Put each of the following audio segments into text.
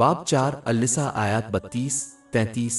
باب 4 النساء آیات 32-33۔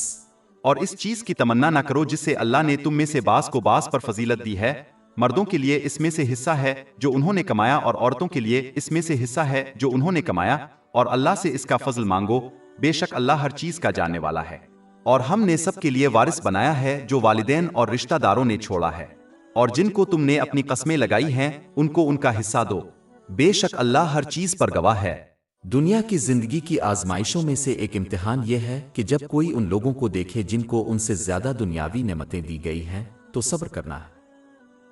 اور اس چیز کی تمنا نہ کرو جس سے اللہ نے تم میں سے بعض کو بعض پر فضیلت دی ہے، مردوں کے لیے اس میں سے حصہ ہے جو انہوں نے کمایا اور عورتوں کے لیے اس میں سے حصہ ہے جو انہوں نے کمایا، اور اللہ سے اس کا فضل مانگو، بے شک اللہ ہر چیز کا جاننے والا ہے۔ اور ہم نے سب کے لیے وارث بنایا ہے جو والدین اور رشتہ داروں نے چھوڑا ہے، اور جن کو تم نے اپنی قسمیں لگائی ہیں ان کو ان کا حصہ دو، بے شک اللہ ہر چیز پر گواہ ہے۔ دنیا کی زندگی کی آزمائشوں میں سے ایک امتحان یہ ہے کہ جب کوئی ان لوگوں کو دیکھے جن کو ان سے زیادہ دنیاوی نعمتیں دی گئی ہیں تو صبر کرنا ہے۔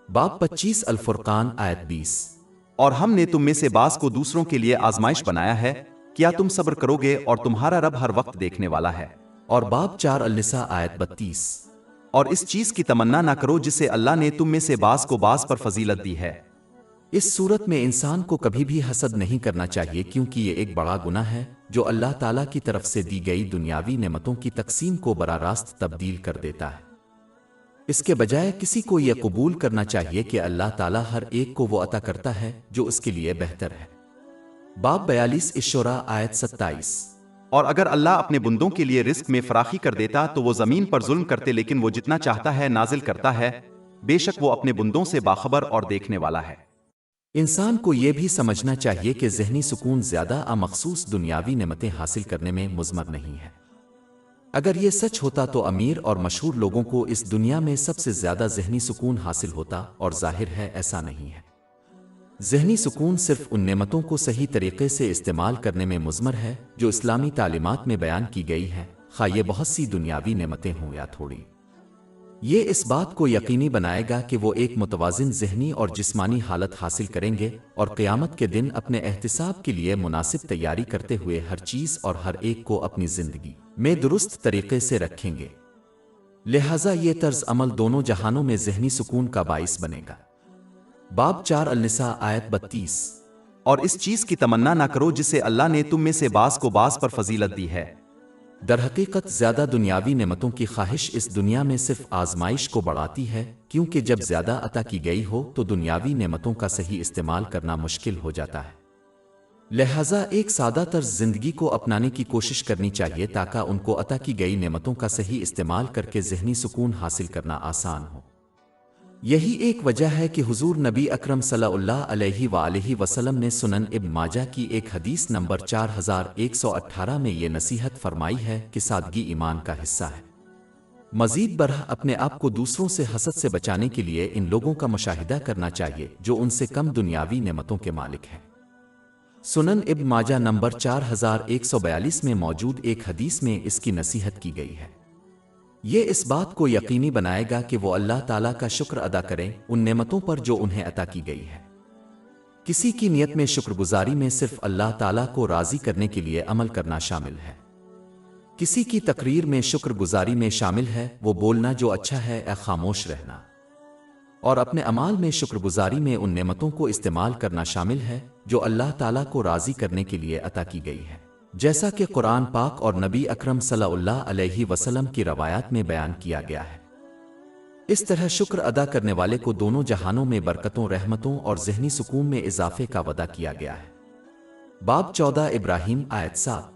باب 25 الفرقان آیت 20۔ اور ہم نے تم میں سے بعض کو دوسروں کے لیے آزمائش بنایا ہے، کیا تم صبر کرو گے اور تمہارا رب ہر وقت دیکھنے والا ہے۔ اور باب 4 النساء آیت 32۔ اور اس چیز کی تمنا نہ کرو جس سے اللہ نے تم میں سے بعض کو بعض پر فضیلت دی ہے۔ اس صورت میں انسان کو کبھی بھی حسد نہیں کرنا چاہیے، کیونکہ یہ ایک بڑا گناہ ہے جو اللہ تعالیٰ کی طرف سے دی گئی دنیاوی نعمتوں کی تقسیم کو براہ راست تبدیل کر دیتا ہے۔ اس کے بجائے کسی کو یہ قبول کرنا چاہیے کہ اللہ تعالیٰ ہر ایک کو وہ عطا کرتا ہے جو اس کے لیے بہتر ہے۔ باب 42 الشورى آیت 27۔ اور اگر اللہ اپنے بندوں کے لیے رزق میں فراخی کر دیتا تو وہ زمین پر ظلم کرتے، لیکن وہ جتنا چاہتا ہے نازل کرتا ہے، بے شک وہ اپنے بندوں سے باخبر اور دیکھنے والا ہے۔ انسان کو یہ بھی سمجھنا چاہیے کہ ذہنی سکون زیادہ مخصوص دنیاوی نعمتیں حاصل کرنے میں مضمر نہیں ہے۔ اگر یہ سچ ہوتا تو امیر اور مشہور لوگوں کو اس دنیا میں سب سے زیادہ ذہنی سکون حاصل ہوتا، اور ظاہر ہے ایسا نہیں ہے۔ ذہنی سکون صرف ان نعمتوں کو صحیح طریقے سے استعمال کرنے میں مضمر ہے جو اسلامی تعلیمات میں بیان کی گئی ہیں، خواہ یہ بہت سی دنیاوی نعمتیں ہوں یا تھوڑی۔ یہ اس بات کو یقینی بنائے گا کہ وہ ایک متوازن ذہنی اور جسمانی حالت حاصل کریں گے اور قیامت کے دن اپنے احتساب کے لیے مناسب تیاری کرتے ہوئے ہر چیز اور ہر ایک کو اپنی زندگی میں درست طریقے سے رکھیں گے۔ لہٰذا یہ طرز عمل دونوں جہانوں میں ذہنی سکون کا باعث بنے گا۔ باب 4 النساء آیت 32۔ اور اس چیز کی تمنا نہ کرو جس سے اللہ نے تم میں سے بعض کو بعض پر فضیلت دی ہے۔ در حقیقت زیادہ دنیاوی نعمتوں کی خواہش اس دنیا میں صرف آزمائش کو بڑھاتی ہے، کیونکہ جب زیادہ عطا کی گئی ہو تو دنیاوی نعمتوں کا صحیح استعمال کرنا مشکل ہو جاتا ہے۔ لہٰذا ایک سادہ طرز زندگی کو اپنانے کی کوشش کرنی چاہیے تاکہ ان کو عطا کی گئی نعمتوں کا صحیح استعمال کر کے ذہنی سکون حاصل کرنا آسان ہو۔ یہی ایک وجہ ہے کہ حضور نبی اکرم صلی اللہ علیہ وآلہ وسلم نے سنن ابن ماجہ کی ایک حدیث نمبر 4118 میں یہ نصیحت فرمائی ہے کہ سادگی ایمان کا حصہ ہے۔ مزید برہ اپنے آپ کو دوسروں سے حسد سے بچانے کے لیے ان لوگوں کا مشاہدہ کرنا چاہیے جو ان سے کم دنیاوی نعمتوں کے مالک ہیں۔ سنن ابن ماجہ نمبر 4142 میں موجود ایک حدیث میں اس کی نصیحت کی گئی ہے۔ یہ اس بات کو یقینی بنائے گا کہ وہ اللہ تعالیٰ کا شکر ادا کریں ان نعمتوں پر جو انہیں عطا کی گئی ہے۔ کسی کی نیت میں شکر گزاری میں صرف اللہ تعالیٰ کو راضی کرنے کے لیے عمل کرنا شامل ہے۔ کسی کی تقریر میں شکر گزاری میں شامل ہے وہ بولنا جو اچھا ہے یا خاموش رہنا، اور اپنے اعمال میں شکر گزاری میں ان نعمتوں کو استعمال کرنا شامل ہے جو اللہ تعالیٰ کو راضی کرنے کے لیے عطا کی گئی ہے، جیسا کہ قرآن پاک اور نبی اکرم صلی اللہ علیہ وسلم کی روایات میں بیان کیا گیا ہے۔ اس طرح شکر ادا کرنے والے کو دونوں جہانوں میں برکتوں، رحمتوں اور ذہنی سکون میں اضافے کا وعدہ کیا گیا ہے۔ باب 14 ابراہیم آیت 7۔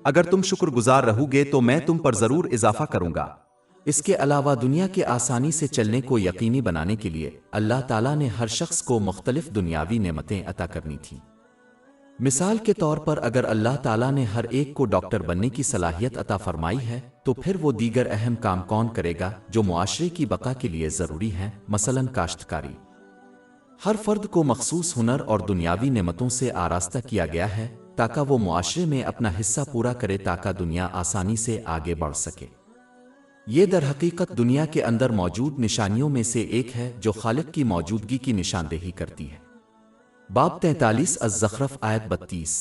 اگر تم شکر گزار رہو گے تو میں تم پر ضرور اضافہ کروں گا۔ اس کے علاوہ دنیا کے آسانی سے چلنے کو یقینی بنانے کے لیے اللہ تعالیٰ نے ہر شخص کو مختلف دنیاوی نعمتیں عطا کرنی تھیں۔ مثال کے طور پر اگر اللہ تعالیٰ نے ہر ایک کو ڈاکٹر بننے کی صلاحیت عطا فرمائی ہے تو پھر وہ دیگر اہم کام کون کرے گا جو معاشرے کی بقا کے لیے ضروری ہیں، مثلاً کاشتکاری۔ ہر فرد کو مخصوص ہنر اور دنیاوی نعمتوں سے آراستہ کیا گیا ہے تاکہ وہ معاشرے میں اپنا حصہ پورا کرے تاکہ دنیا آسانی سے آگے بڑھ سکے۔ یہ در حقیقت دنیا کے اندر موجود نشانیوں میں سے ایک ہے جو خالق کی موجودگی کی نشاندہی کرتی ہے۔ باب 43 الزخرف آیت 32۔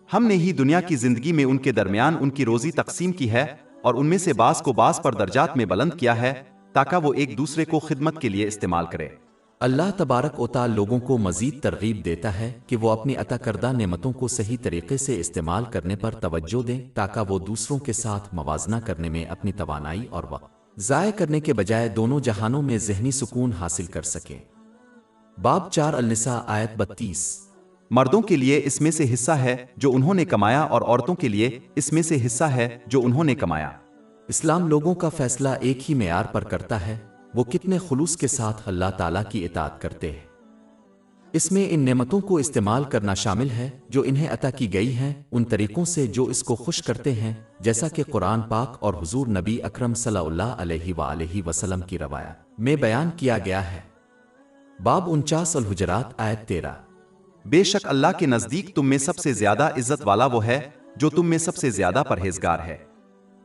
ہم نے ہی دنیا کی زندگی میں ان کے درمیان ان کی روزی تقسیم کی ہے اور ان میں سے بعض کو بعض پر درجات میں بلند کیا ہے تاکہ وہ ایک دوسرے کو خدمت کے لیے استعمال کرے۔ اللہ تبارک و تعالی لوگوں کو مزید ترغیب دیتا ہے کہ وہ اپنی عطا کردہ نعمتوں کو صحیح طریقے سے استعمال کرنے پر توجہ دیں تاکہ وہ دوسروں کے ساتھ موازنہ کرنے میں اپنی توانائی اور وقت ضائع کرنے کے بجائے دونوں جہانوں میں ذہنی سکون حاصل کر سکیں۔ باب 4 النساء آیت 32۔ مردوں کے لیے اس میں سے حصہ ہے جو انہوں نے کمایا اور عورتوں کے لیے اس میں سے حصہ ہے جو انہوں نے کمایا۔ اسلام لوگوں کا فیصلہ ایک ہی معیار پر کرتا ہے، وہ کتنے خلوص کے ساتھ اللہ تعالیٰ کی اطاعت کرتے ہیں۔ اس میں ان نعمتوں کو استعمال کرنا شامل ہے جو انہیں عطا کی گئی ہیں ان طریقوں سے جو اس کو خوش کرتے ہیں، جیسا کہ قرآن پاک اور حضور نبی اکرم صلی اللہ علیہ وآلہ وسلم کی روایات میں بیان کیا گیا ہے۔ باب 49 الحجرات آیت 13۔ بے شک اللہ کے نزدیک تم میں سب سے زیادہ عزت والا وہ ہے جو تم میں سب سے زیادہ پرہیزگار ہے۔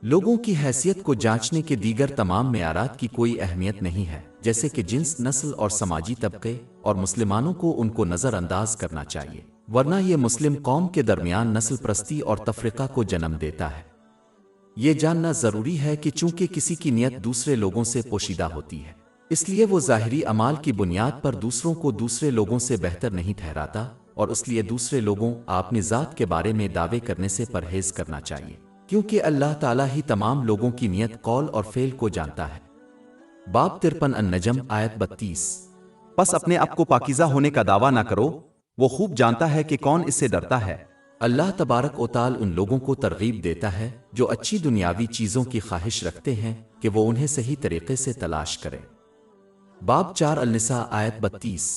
لوگوں کی حیثیت کو جانچنے کے دیگر تمام معیارات کی کوئی اہمیت نہیں ہے، جیسے کہ جنس، نسل اور سماجی طبقے، اور مسلمانوں کو ان کو نظر انداز کرنا چاہیے، ورنہ یہ مسلم قوم کے درمیان نسل پرستی اور تفرقہ کو جنم دیتا ہے۔ یہ جاننا ضروری ہے کہ چونکہ کسی کی نیت دوسرے لوگوں سے پوشیدہ ہوتی ہے، اس لیے وہ ظاہری اعمال کی بنیاد پر دوسروں کو دوسرے لوگوں سے بہتر نہیں ٹھہراتا، اور اس لیے دوسرے لوگوں اپنی ذات کے بارے میں دعوے کرنے سے پرہیز کرنا چاہیے، کیونکہ اللہ تعالیٰ ہی تمام لوگوں کی نیت، قول اور فعل کو جانتا ہے۔ باب 53 النجم آیت 32۔ پس اپنے آپ کو پاکیزہ ہونے کا دعویٰ نہ کرو، وہ خوب جانتا ہے کہ کون اس سے ڈرتا ہے۔ اللہ تبارک و تعالی ان لوگوں کو ترغیب دیتا ہے جو اچھی دنیاوی چیزوں کی خواہش رکھتے ہیں کہ وہ انہیں صحیح طریقے سے تلاش کریں۔ باب 4 النساء آیت 32۔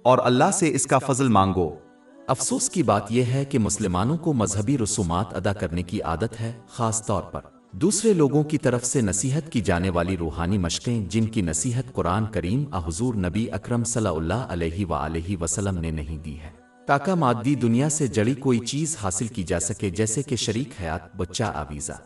اور اللہ سے اس کا فضل مانگو۔ افسوس کی بات یہ ہے کہ مسلمانوں کو مذہبی رسومات ادا کرنے کی عادت ہے، خاص طور پر دوسرے لوگوں کی طرف سے نصیحت کی جانے والی روحانی مشقیں، جن کی نصیحت قرآن کریم حضور نبی اکرم صلی اللہ علیہ وآلہ وسلم نے نہیں دی ہے، تاکہ مادی دنیا سے جڑی کوئی چیز حاصل کی جا سکے، جیسے کہ شریک حیات، بچہ، آویزہ۔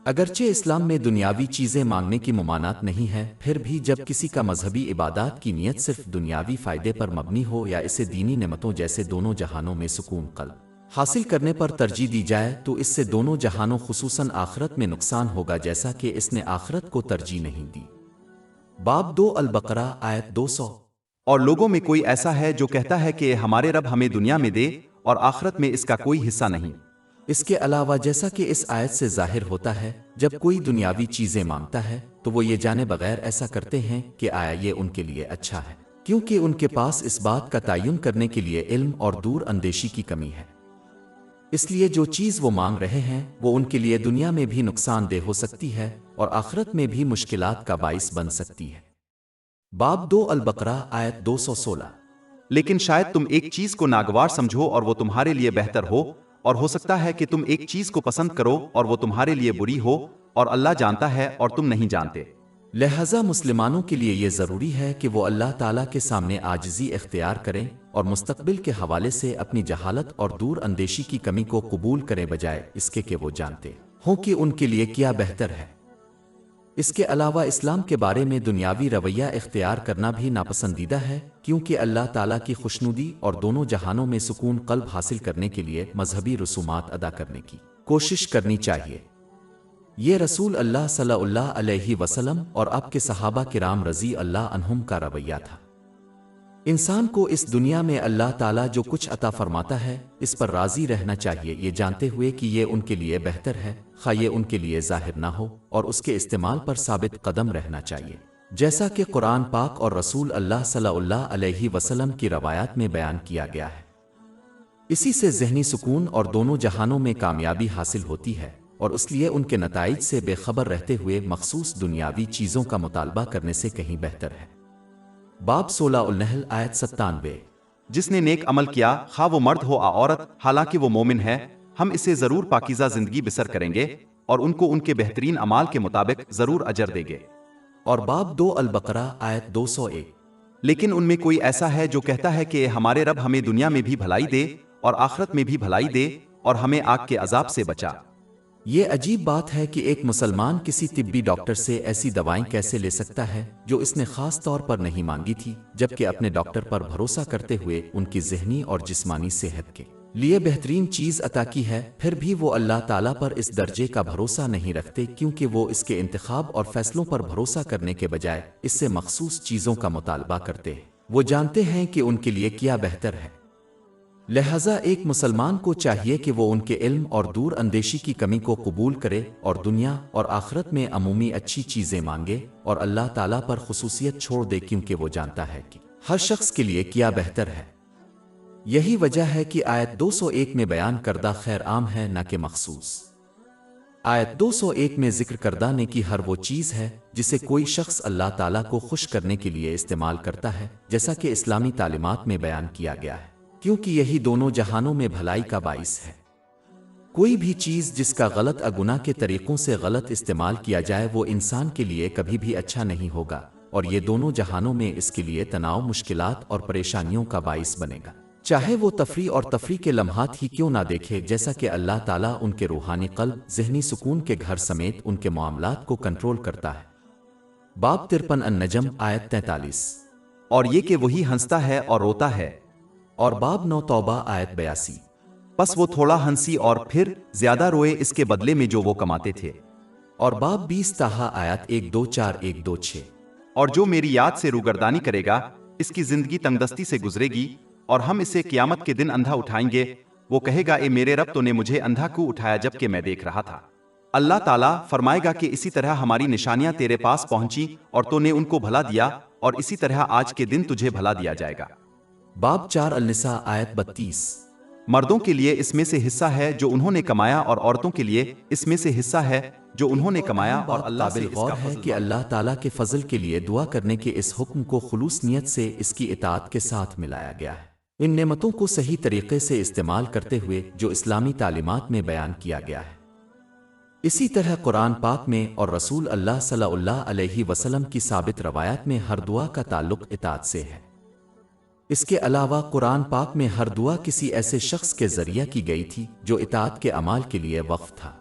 اگرچہ اسلام میں دنیاوی چیزیں مانگنے کی ممانعت نہیں ہے، پھر بھی جب کسی کا مذہبی عبادات کی نیت صرف دنیاوی فائدے پر مبنی ہو یا اسے دینی نعمتوں جیسے دونوں جہانوں میں سکون قلب حاصل کرنے پر ترجیح دی جائے تو اس سے دونوں جہانوں خصوصاً آخرت میں نقصان ہوگا، جیسا کہ اس نے آخرت کو ترجیح نہیں دی۔ باب 2 البقرہ آیت 200۔ اور لوگوں میں کوئی ایسا ہے جو کہتا ہے کہ ہمارے رب ہمیں دنیا میں دے اور آخرت میں اس کا کوئی حصہ نہیں۔ اس کے علاوہ جیسا کہ اس آیت سے ظاہر ہوتا ہے، جب کوئی دنیاوی چیزیں مانگتا ہے تو وہ یہ جانے بغیر ایسا کرتے ہیں کہ آیا یہ ان کے لیے اچھا ہے، کیونکہ ان کے پاس اس بات کا تعین کرنے کے لیے علم اور دور اندیشی کی کمی ہے۔ اس لیے جو چیز وہ مانگ رہے ہیں وہ ان کے لیے دنیا میں بھی نقصان دہ ہو سکتی ہے اور آخرت میں بھی مشکلات کا باعث بن سکتی ہے۔ باب 2 البقرہ آیت 216۔ لیکن شاید تم ایک چیز کو ناگوار سمجھو اور وہ تمہارے لیے بہتر ہو، اور ہو سکتا ہے کہ تم ایک چیز کو پسند کرو اور وہ تمہارے لیے بری ہو، اور اللہ جانتا ہے اور تم نہیں جانتے۔ لہذا مسلمانوں کے لیے یہ ضروری ہے کہ وہ اللہ تعالیٰ کے سامنے عاجزی اختیار کریں اور مستقبل کے حوالے سے اپنی جہالت اور دور اندیشی کی کمی کو قبول کریں، بجائے اس کے کہ وہ جانتے ہوں کہ ان کے لیے کیا بہتر ہے۔ اس کے علاوہ اسلام کے بارے میں دنیاوی رویہ اختیار کرنا بھی ناپسندیدہ ہے، کیونکہ اللہ تعالیٰ کی خوشنودی اور دونوں جہانوں میں سکون قلب حاصل کرنے کے لیے مذہبی رسومات ادا کرنے کی کوشش کرنی چاہیے۔ یہ رسول اللہ صلی اللہ علیہ وسلم اور آپ کے صحابہ کرام رضی اللہ عنہم کا رویہ تھا۔ انسان کو اس دنیا میں اللہ تعالیٰ جو کچھ عطا فرماتا ہے اس پر راضی رہنا چاہیے، یہ جانتے ہوئے کہ یہ ان کے لیے بہتر ہے، خواہ یہ ان کے لیے ظاہر نہ ہو، اور اس کے استعمال پر ثابت قدم رہنا چاہیے، جیسا کہ قرآن پاک اور رسول اللہ صلی اللہ علیہ وسلم کی روایات میں بیان کیا گیا ہے۔ اسی سے ذہنی سکون اور دونوں جہانوں میں کامیابی حاصل ہوتی ہے، اور اس لیے ان کے نتائج سے بے خبر رہتے ہوئے مخصوص دنیاوی چیزوں کا مطالبہ کرنے سے کہیں بہتر ہے۔ باب 16 النحل آیت 97۔ جس نے نیک عمل کیا، خواہ وہ مرد ہو یا عورت، حالانکہ وہ مومن ہے، ہم اسے ضرور پاکیزہ زندگی بسر کریں گے اور ان کو ان کے بہترین اعمال کے مطابق ضرور اجر دیں گے۔ اور باب 2 البقرہ آیت 201۔ لیکن ان میں کوئی ایسا ہے جو کہتا ہے کہ ہمارے رب ہمیں دنیا میں بھی بھلائی دے اور آخرت میں بھی بھلائی دے اور ہمیں آگ کے عذاب سے بچا۔ یہ عجیب بات ہے کہ ایک مسلمان کسی طبی ڈاکٹر سے ایسی دوائیں کیسے لے سکتا ہے جو اس نے خاص طور پر نہیں مانگی تھی، جبکہ اپنے ڈاکٹر پر بھروسہ کرتے ہوئے ان کی ذہنی اور جسمانی صحت کے لیے بہترین چیز عطا کی ہے، پھر بھی وہ اللہ تعالیٰ پر اس درجے کا بھروسہ نہیں رکھتے، کیونکہ وہ اس کے انتخاب اور فیصلوں پر بھروسہ کرنے کے بجائے اس سے مخصوص چیزوں کا مطالبہ کرتے ہیں۔ وہ جانتے ہیں کہ ان کے لیے کیا بہتر ہے۔ لہذا ایک مسلمان کو چاہیے کہ وہ ان کے علم اور دور اندیشی کی کمی کو قبول کرے اور دنیا اور آخرت میں عمومی اچھی چیزیں مانگے اور اللہ تعالیٰ پر خصوصیت چھوڑ دے، کیونکہ وہ جانتا ہے کہ ہر شخص کے لیے کیا بہتر ہے۔ یہی وجہ ہے کہ آیت 201 میں بیان کردہ خیر عام ہے نہ کہ مخصوص۔ آیت 201 میں ذکر کردہ نیکی ہر وہ چیز ہے جسے کوئی شخص اللہ تعالیٰ کو خوش کرنے کے لیے استعمال کرتا ہے، جیسا کہ اسلامی تعلیمات میں بیان کیا گیا ہے، کیونکہ یہی دونوں جہانوں میں بھلائی کا باعث ہے۔ کوئی بھی چیز جس کا غلط گناہ کے طریقوں سے غلط استعمال کیا جائے وہ انسان کے لیے کبھی بھی اچھا نہیں ہوگا، اور یہ دونوں جہانوں میں اس کے لیے تناؤ، مشکلات اور پریشانیوں کا باعث بنے گا، چاہے وہ تفریح اور تفریح کے لمحات ہی کیوں نہ دیکھے، جیسا کہ اللہ تعالیٰ ان کے روحانی قلب، ذہنی سکون کے گھر سمیت ان کے معاملات کو کنٹرول کرتا ہے۔ باب 53 النجم آیت 43۔ اور یہ کہ وہی ہنستا ہے اور روتا ہے۔ اور باب 9 توبہ آیت 82۔ پس وہ تھوڑا ہنسی اور پھر زیادہ روئے اس کے بدلے میں جو وہ کماتے تھے۔ اور باب 20 طٰہٰ آیت 124-126۔ اور جو میری یاد سے روگردانی کرے گا اس کی زندگی تنگدستی سے گزرے گی، اور ہم اسے قیامت کے دن اندھا اٹھائیں گے، وہ کہے گا اے میرے رب، تو نے مجھے اندھا کیوں اٹھایا جب کہ میں دیکھ رہا تھا؟ اللہ تعالیٰ فرمائے گا کہ اسی طرح ہماری نشانیاں تیرے پاس پہنچی اور تو نے ان کو بھلا دیا، اور اسی طرح آج کے دن تجھے بھلا دیا جائے گا۔ باب 4 النساء آیت 32۔ مردوں کے لیے اس میں سے حصہ ہے جو انہوں نے کمایا، اور عورتوں کے لیے اس میں سے حصہ ہے جو انہوں نے کمایا، اور اللہ سے قابل غور ہے کہ اللہ تعالیٰ کے فضل کے لیے دعا کرنے کے اس حکم کو خلوص نیت سے اس کی اطاعت کے ساتھ ملایا گیا ہے، ان نعمتوں کو صحیح طریقے سے استعمال کرتے ہوئے جو اسلامی تعلیمات میں بیان کیا گیا ہے۔ اسی طرح قرآن پاک میں اور رسول اللہ صلی اللہ علیہ وسلم کی ثابت روایات میں ہر دعا کا تعلق اطاعت سے ہے۔ اس کے علاوہ قرآن پاک میں ہر دعا کسی ایسے شخص کے ذریعہ کی گئی تھی جو اطاعت کے اعمال کے لیے وقف تھا۔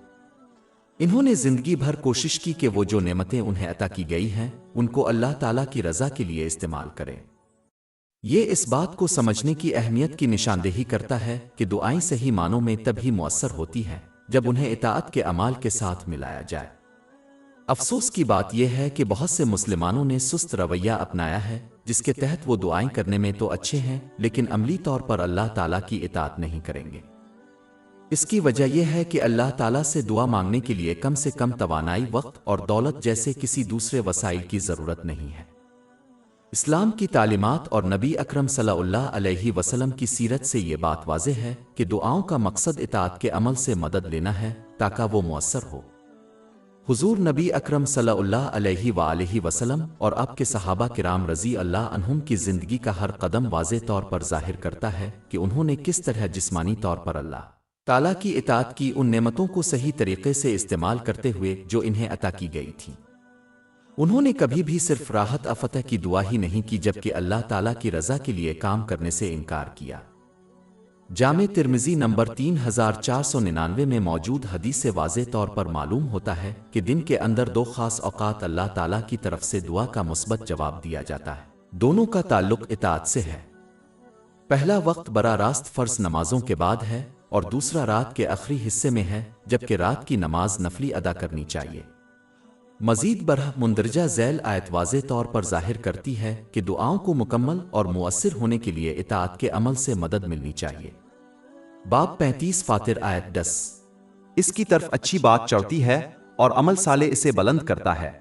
انہوں نے زندگی بھر کوشش کی کہ وہ جو نعمتیں انہیں عطا کی گئی ہیں ان کو اللہ تعالیٰ کی رضا کے لیے استعمال کریں۔ یہ اس بات کو سمجھنے کی اہمیت کی نشاندہی کرتا ہے کہ دعائیں صحیح معنوں میں تبھی مؤثر ہوتی ہیں جب انہیں اطاعت کے اعمال کے ساتھ ملایا جائے۔ افسوس کی بات یہ ہے کہ بہت سے مسلمانوں نے سست رویہ اپنایا ہے جس کے تحت وہ دعائیں کرنے میں تو اچھے ہیں لیکن عملی طور پر اللہ تعالیٰ کی اطاعت نہیں کریں گے۔ اس کی وجہ یہ ہے کہ اللہ تعالیٰ سے دعا مانگنے کے لیے کم سے کم توانائی، وقت اور دولت جیسے کسی دوسرے وسائل کی ضرورت نہیں ہے۔ اسلام کی تعلیمات اور نبی اکرم صلی اللہ علیہ وسلم کی سیرت سے یہ بات واضح ہے کہ دعاؤں کا مقصد اطاعت کے عمل سے مدد لینا ہے تاکہ وہ مؤثر ہو۔ حضور نبی اکرم صلی اللہ علیہ وآلہ وسلم اور آپ کے صحابہ کرام رضی اللہ عنہم کی زندگی کا ہر قدم واضح طور پر ظاہر کرتا ہے کہ انہوں نے کس طرح جسمانی طور پر اللہ تعالیٰ کی اطاعت کی، ان نعمتوں کو صحیح طریقے سے استعمال کرتے ہوئے جو انہیں عطا کی گئی تھیں۔ انہوں نے کبھی بھی صرف راحت فتح کی دعا ہی نہیں کی جبکہ اللہ تعالیٰ کی رضا کے لیے کام کرنے سے انکار کیا۔ جامع ترمذی نمبر 3499 میں موجود حدیث سے واضح طور پر معلوم ہوتا ہے کہ دن کے اندر دو خاص اوقات اللہ تعالیٰ کی طرف سے دعا کا مثبت جواب دیا جاتا ہے، دونوں کا تعلق اطاعت سے ہے۔ پہلا وقت براہ راست فرض نمازوں کے بعد ہے اور دوسرا رات کے آخری حصے میں ہے جبکہ رات کی نماز نفلی ادا کرنی چاہیے۔ مزید برہ مندرجہ ذیل آیت واضح طور پر ظاہر کرتی ہے کہ دعاؤں کو مکمل اور مؤثر ہونے کے لیے اطاعت کے عمل سے مدد ملنی چاہیے۔ باب 35 فاطر آیت 10۔ اس کی طرف اچھی بات چڑھتی ہے اور عمل صالح اسے بلند کرتا ہے۔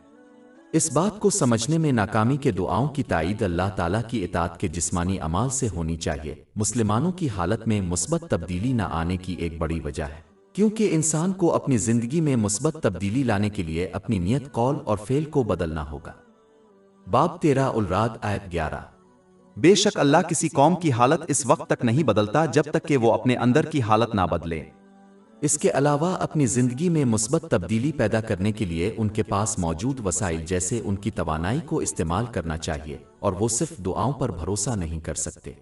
اس بات کو سمجھنے میں ناکامی کے دعاؤں کی تائید اللہ تعالیٰ کی اطاعت کے جسمانی اعمال سے ہونی چاہیے مسلمانوں کی حالت میں مثبت تبدیلی نہ آنے کی ایک بڑی وجہ ہے، کیونکہ انسان کو اپنی زندگی میں مثبت تبدیلی لانے کے لیے اپنی نیت، قول اور فعل کو بدلنا ہوگا۔ باب 13 الرعد آیت 11۔ بے شک اللہ کسی قوم کی حالت اس وقت تک نہیں بدلتا جب تک کہ وہ اپنے اندر کی حالت نہ بدلے۔ اس کے علاوہ اپنی زندگی میں مثبت تبدیلی پیدا کرنے کے لیے ان کے پاس موجود وسائل جیسے ان کی توانائی کو استعمال کرنا چاہیے، اور وہ صرف دعاؤں پر بھروسہ نہیں کر سکتے۔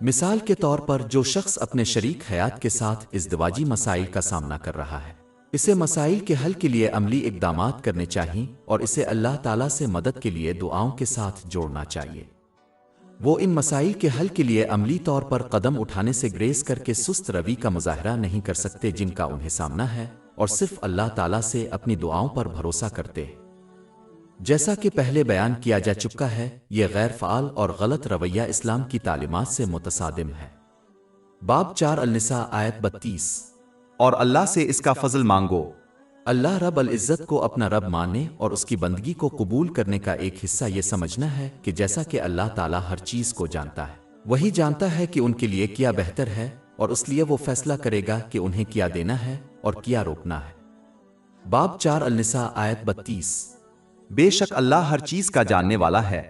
مثال کے طور پر جو شخص اپنے شریک حیات کے ساتھ ازدواجی مسائل کا سامنا کر رہا ہے، اسے مسائل کے حل کے لیے عملی اقدامات کرنے چاہیے اور اسے اللہ تعالیٰ سے مدد کے لیے دعاؤں کے ساتھ جوڑنا چاہیے۔ وہ ان مسائل کے حل کے لیے عملی طور پر قدم اٹھانے سے گریز کر کے سست روی کا مظاہرہ نہیں کر سکتے جن کا انہیں سامنا ہے، اور صرف اللہ تعالیٰ سے اپنی دعاؤں پر بھروسہ کرتے ہیں۔ جیسا کہ پہلے بیان کیا جا چکا ہے، یہ غیر فعال اور غلط رویہ اسلام کی تعلیمات سے متصادم ہے۔ باب 4 النساء آیت 32۔ اور اللہ سے اس کا فضل مانگو۔ اللہ رب العزت کو اپنا رب ماننے اور اس کی بندگی کو قبول کرنے کا ایک حصہ یہ سمجھنا ہے کہ جیسا کہ اللہ تعالیٰ ہر چیز کو جانتا ہے، وہی جانتا ہے کہ ان کے لیے کیا بہتر ہے اور اس لیے وہ فیصلہ کرے گا کہ انہیں کیا دینا ہے اور کیا روکنا ہے۔ باب 4 النساء آیت 32۔ بے شک اللہ ہر چیز کا جاننے والا ہے۔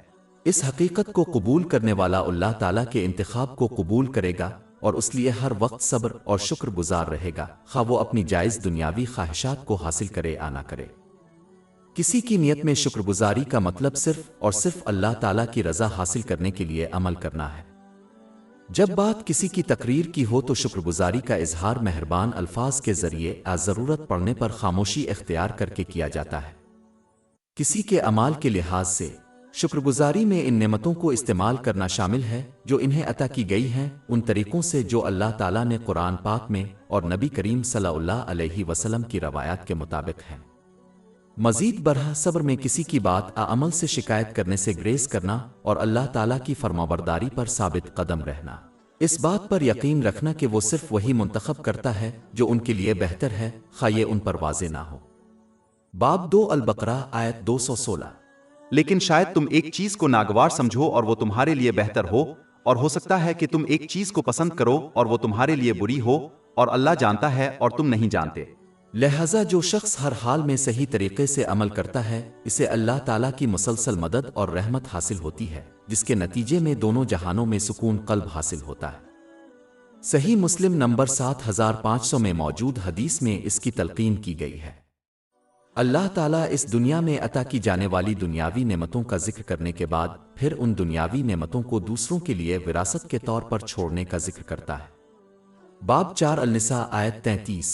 اس حقیقت کو قبول کرنے والا اللہ تعالیٰ کے انتخاب کو قبول کرے گا اور اس لیے ہر وقت صبر اور شکر گزار رہے گا، خواہ وہ اپنی جائز دنیاوی خواہشات کو حاصل کرے یا نہ کرے۔ کسی کی نیت میں شکر گزاری کا مطلب صرف اور صرف اللہ تعالیٰ کی رضا حاصل کرنے کے لیے عمل کرنا ہے۔ جب بات کسی کی تقریر کی ہو تو شکر گزاری کا اظہار مہربان الفاظ کے ذریعے ضرورت پڑنے پر خاموشی اختیار کر کے کیا جاتا ہے۔ کسی کے اعمال کے لحاظ سے شکر گزاری میں ان نعمتوں کو استعمال کرنا شامل ہے جو انہیں عطا کی گئی ہیں، ان طریقوں سے جو اللہ تعالیٰ نے قرآن پاک میں اور نبی کریم صلی اللہ علیہ وسلم کی روایات کے مطابق ہیں۔ مزید برہ صبر میں کسی کی بات عمل سے شکایت کرنے سے گریز کرنا اور اللہ تعالیٰ کی فرمانبرداری پر ثابت قدم رہنا، اس بات پر یقین رکھنا کہ وہ صرف وہی منتخب کرتا ہے جو ان کے لیے بہتر ہے، خواہ یہ ان پر واضح نہ ہو۔ باب 2 البقرہ آیت 216۔ لیکن شاید تم ایک چیز کو ناگوار سمجھو اور وہ تمہارے لیے بہتر ہو، اور ہو سکتا ہے کہ تم ایک چیز کو پسند کرو اور وہ تمہارے لیے بری ہو، اور اللہ جانتا ہے اور تم نہیں جانتے۔ لہذا جو شخص ہر حال میں صحیح طریقے سے عمل کرتا ہے اسے اللہ تعالیٰ کی مسلسل مدد اور رحمت حاصل ہوتی ہے، جس کے نتیجے میں دونوں جہانوں میں سکون قلب حاصل ہوتا ہے۔ صحیح مسلم نمبر 7500 میں موجود حدیث میں اس کی تلقین کی گئی ہے۔ اللہ تعالیٰ اس دنیا میں عطا کی جانے والی دنیاوی نعمتوں کا ذکر کرنے کے بعد پھر ان دنیاوی نعمتوں کو دوسروں کے لیے وراثت کے طور پر چھوڑنے کا ذکر کرتا ہے۔ باب 4 النساء آیت 33۔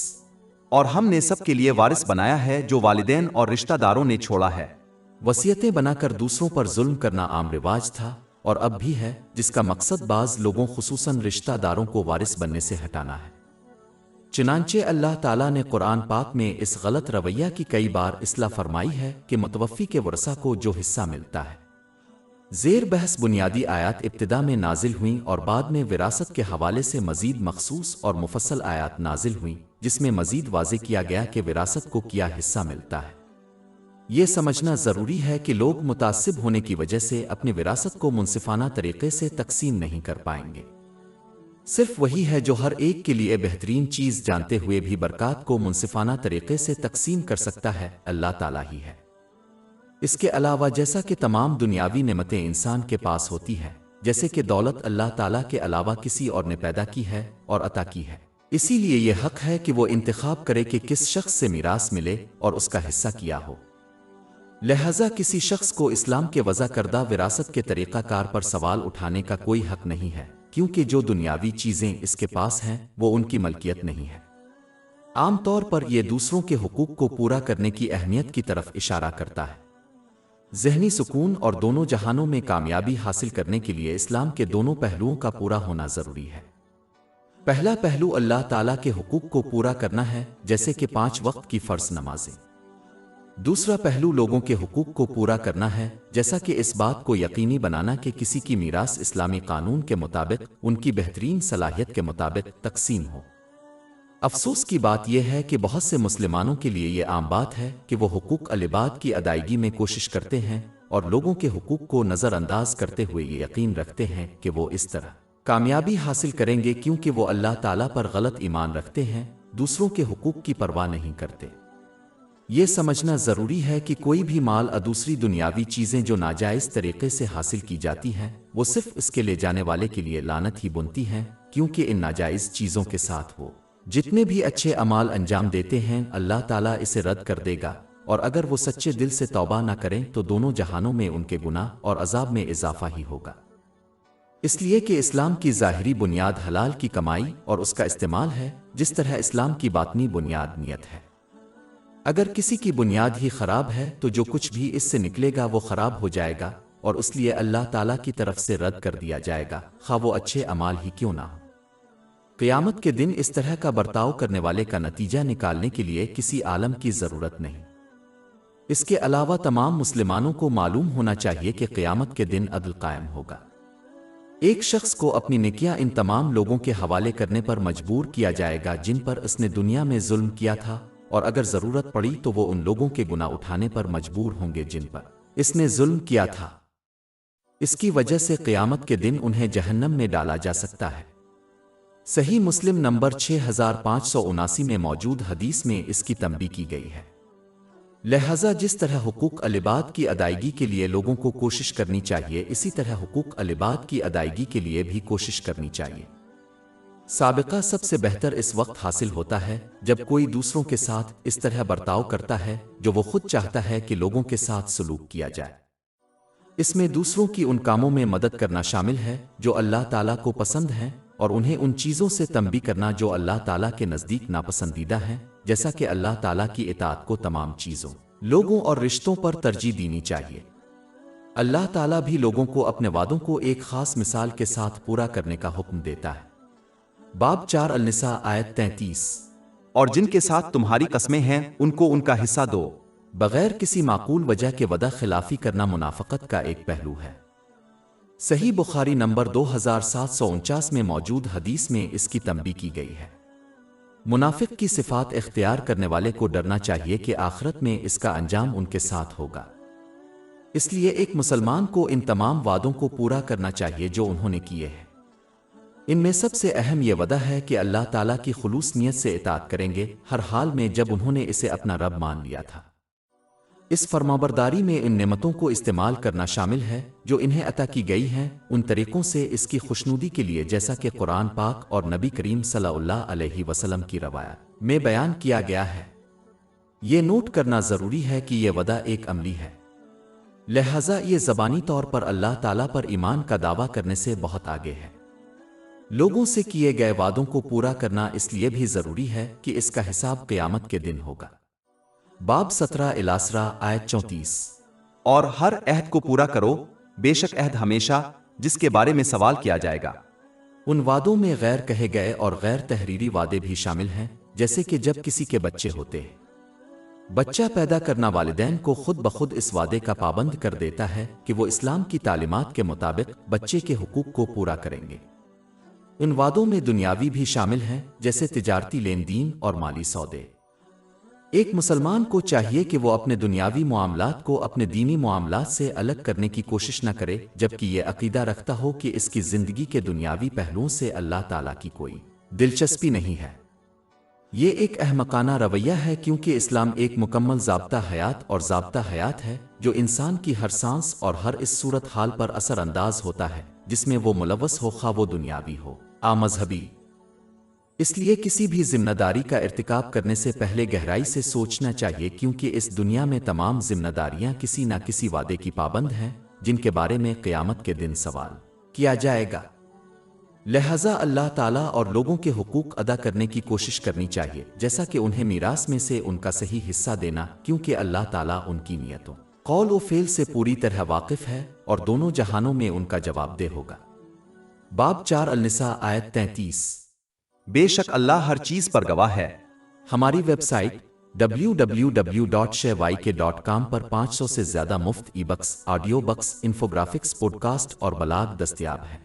اور ہم نے سب کے لیے وارث بنایا ہے جو والدین اور رشتہ داروں نے چھوڑا ہے۔ وصیتیں بنا کر دوسروں پر ظلم کرنا عام رواج تھا اور اب بھی ہے، جس کا مقصد بعض لوگوں خصوصاً رشتہ داروں کو وارث بننے سے ہٹانا ہے۔ چنانچہ اللہ تعالیٰ نے قرآن پاک میں اس غلط رویہ کی کئی بار اصلاح فرمائی ہے کہ متوفی کے ورثہ کو جو حصہ ملتا ہے۔ زیر بحث بنیادی آیات ابتدا میں نازل ہوئیں اور بعد میں وراثت کے حوالے سے مزید مخصوص اور مفصل آیات نازل ہوئیں، جس میں مزید واضح کیا گیا کہ وراثت کو کیا حصہ ملتا ہے۔ یہ سمجھنا ضروری ہے کہ لوگ متعصب ہونے کی وجہ سے اپنی وراثت کو منصفانہ طریقے سے تقسیم نہیں کر پائیں گے۔ صرف وہی ہے جو ہر ایک کے لیے بہترین چیز جانتے ہوئے بھی برکات کو منصفانہ طریقے سے تقسیم کر سکتا ہے، اللہ تعالیٰ ہی ہے۔ اس کے علاوہ جیسا کہ تمام دنیاوی نعمتیں انسان کے پاس ہوتی ہیں، جیسے کہ دولت اللہ تعالیٰ کے علاوہ کسی اور نے پیدا کی ہے اور عطا کی ہے، اسی لیے یہ حق ہے کہ وہ انتخاب کرے کہ کس شخص سے میراث ملے اور اس کا حصہ کیا ہو۔ لہذا کسی شخص کو اسلام کے وضع کردہ وراثت کے طریقہ کار پر سوال اٹھانے کا کوئی حق نہیں ہے، کیونکہ جو دنیاوی چیزیں اس کے پاس ہیں وہ ان کی ملکیت نہیں ہے۔ عام طور پر یہ دوسروں کے حقوق کو پورا کرنے کی اہمیت کی طرف اشارہ کرتا ہے۔ ذہنی سکون اور دونوں جہانوں میں کامیابی حاصل کرنے کے لیے اسلام کے دونوں پہلوؤں کا پورا ہونا ضروری ہے۔ پہلا پہلو اللہ تعالیٰ کے حقوق کو پورا کرنا ہے، جیسے کہ 5 وقت کی فرض نمازیں۔ دوسرا پہلو لوگوں کے حقوق کو پورا کرنا ہے، جیسا کہ اس بات کو یقینی بنانا کہ کسی کی میراث اسلامی قانون کے مطابق ان کی بہترین صلاحیت کے مطابق تقسیم ہو۔ افسوس کی بات یہ ہے کہ بہت سے مسلمانوں کے لیے یہ عام بات ہے کہ وہ حقوق العباد کی ادائیگی میں کوشش کرتے ہیں اور لوگوں کے حقوق کو نظر انداز کرتے ہوئے یہ یقین رکھتے ہیں کہ وہ اس طرح کامیابی حاصل کریں گے کیونکہ وہ اللہ تعالیٰ پر غلط ایمان رکھتے ہیں، دوسروں کے حقوق کی پرواہ نہیں کرتے۔ یہ سمجھنا ضروری ہے کہ کوئی بھی مال دوسری دنیاوی چیزیں جو ناجائز طریقے سے حاصل کی جاتی ہیں وہ صرف اس کے لے جانے والے کے لیے لعنت ہی بنتی ہیں، کیونکہ ان ناجائز چیزوں کے ساتھ وہ جتنے بھی اچھے اعمال انجام دیتے ہیں اللہ تعالیٰ اسے رد کر دے گا، اور اگر وہ سچے دل سے توبہ نہ کریں تو دونوں جہانوں میں ان کے گناہ اور عذاب میں اضافہ ہی ہوگا۔ اس لیے کہ اسلام کی ظاہری بنیاد حلال کی کمائی اور اس کا استعمال ہے، جس طرح اسلام کی باطنی بنیاد نیت ہے۔ اگر کسی کی بنیاد ہی خراب ہے تو جو کچھ بھی اس سے نکلے گا وہ خراب ہو جائے گا اور اس لیے اللہ تعالیٰ کی طرف سے رد کر دیا جائے گا، خواہ وہ اچھے اعمال ہی کیوں نہ ہو۔ قیامت کے دن اس طرح کا برتاؤ کرنے والے کا نتیجہ نکالنے کے لیے کسی عالم کی ضرورت نہیں۔ اس کے علاوہ تمام مسلمانوں کو معلوم ہونا چاہیے کہ قیامت کے دن عدل قائم ہوگا۔ ایک شخص کو اپنی نیکیاں ان تمام لوگوں کے حوالے کرنے پر مجبور کیا جائے گا جن پر اس نے دنیا میں ظلم کیا تھا، اور اگر ضرورت پڑی تو وہ ان لوگوں کے گناہ اٹھانے پر مجبور ہوں گے جن پر اس نے ظلم کیا تھا۔ اس کی وجہ سے قیامت کے دن انہیں جہنم میں ڈالا جا سکتا ہے۔ صحیح مسلم نمبر 6579 میں موجود حدیث میں اس کی تنبیہ کی گئی ہے۔ لہذا جس طرح حقوق العباد کی ادائیگی کے لیے لوگوں کو کوشش کرنی چاہیے، اسی طرح حقوق العباد کی ادائیگی کے لیے بھی کوشش کرنی چاہیے۔ سابقہ سب سے بہتر اس وقت حاصل ہوتا ہے جب کوئی دوسروں کے ساتھ اس طرح برتاؤ کرتا ہے جو وہ خود چاہتا ہے کہ لوگوں کے ساتھ سلوک کیا جائے۔ اس میں دوسروں کی ان کاموں میں مدد کرنا شامل ہے جو اللہ تعالیٰ کو پسند ہیں، اور انہیں ان چیزوں سے تنبیہ کرنا جو اللہ تعالیٰ کے نزدیک ناپسندیدہ ہیں، جیسا کہ اللہ تعالیٰ کی اطاعت کو تمام چیزوں، لوگوں اور رشتوں پر ترجیح دینی چاہیے۔ اللہ تعالیٰ بھی لوگوں کو اپنے وعدوں کو ایک خاص مثال کے ساتھ پورا کرنے کا حکم دیتا ہے۔ باب 4 النساء آیت 33۔ اور جن کے ساتھ تمہاری قسمیں ہیں ان کو ان کا حصہ دو۔ بغیر کسی معقول وجہ کے وعدہ خلافی کرنا منافقت کا ایک پہلو ہے۔ صحیح بخاری نمبر 2749 میں موجود حدیث میں اس کی تنبیہ کی گئی ہے۔ منافق کی صفات اختیار کرنے والے کو ڈرنا چاہیے کہ آخرت میں اس کا انجام ان کے ساتھ ہوگا۔ اس لیے ایک مسلمان کو ان تمام وعدوں کو پورا کرنا چاہیے جو انہوں نے کیے ہیں۔ ان میں سب سے اہم یہ وعدہ ہے کہ اللہ تعالیٰ کی خلوص نیت سے اطاعت کریں گے ہر حال میں جب انہوں نے اسے اپنا رب مان لیا تھا۔ اس فرمانبرداری میں ان نعمتوں کو استعمال کرنا شامل ہے جو انہیں عطا کی گئی ہیں ان طریقوں سے اس کی خوشنودی کے لیے، جیسا کہ قرآن پاک اور نبی کریم صلی اللہ علیہ وسلم کی روایات میں بیان کیا گیا ہے۔ یہ نوٹ کرنا ضروری ہے کہ یہ وعدہ ایک عملی ہے، لہذا یہ زبانی طور پر اللہ تعالیٰ پر ایمان کا دعویٰ کرنے سے بہت آگے ہے۔ لوگوں سے کیے گئے وعدوں کو پورا کرنا اس لیے بھی ضروری ہے کہ اس کا حساب قیامت کے دن ہوگا۔ باب 17 الاسرہ آیت 34۔ اور ہر عہد کو پورا کرو، بے شک عہد ہمیشہ جس کے بارے میں سوال کیا جائے گا۔ ان وعدوں میں غیر کہے گئے اور غیر تحریری وعدے بھی شامل ہیں، جیسے کہ جب کسی کے بچے ہوتے ہیں۔ بچہ پیدا کرنا والدین کو خود بخود اس وعدے کا پابند کر دیتا ہے کہ وہ اسلام کی تعلیمات کے مطابق بچے کے حقوق کو پورا کریں گے۔ ان وعدوں میں دنیاوی بھی شامل ہیں، جیسے تجارتی لین دین اور مالی سودے۔ ایک مسلمان کو چاہیے کہ وہ اپنے دنیاوی معاملات کو اپنے دینی معاملات سے الگ کرنے کی کوشش نہ کرے، جبکہ یہ عقیدہ رکھتا ہو کہ اس کی زندگی کے دنیاوی پہلوؤں سے اللہ تعالیٰ کی کوئی دلچسپی نہیں ہے۔ یہ ایک احمقانہ رویہ ہے، کیونکہ اسلام ایک مکمل ضابطہ حیات اور ضابطہ حیات ہے جو انسان کی ہر سانس اور ہر اس صورت حال پر اثر انداز ہوتا ہے جس میں وہ ملوث ہو، خواہ وہ دنیاوی ہو یا مذہبی۔ اس لیے کسی بھی ذمہ داری کا ارتکاب کرنے سے پہلے گہرائی سے سوچنا چاہیے، کیونکہ اس دنیا میں تمام ذمہ داریاں کسی نہ کسی وعدے کی پابند ہیں جن کے بارے میں قیامت کے دن سوال کیا جائے گا۔ لہذا اللہ تعالیٰ اور لوگوں کے حقوق ادا کرنے کی کوشش کرنی چاہیے، جیسا کہ انہیں میراث میں سے ان کا صحیح حصہ دینا، کیونکہ اللہ تعالیٰ ان کی نیتوں، قول و فعل سے پوری طرح واقف ہے اور دونوں جہانوں میں ان کا جواب دہ ہوگا۔ باب 4 النساء آیت 33۔ بے شک اللہ ہر چیز پر گواہ ہے۔ ہماری ویب سائٹ www.shayk.com پر 500 سے زیادہ مفت e books, audio books, انفوگرافکس، podcast اور بلاگ دستیاب ہیں۔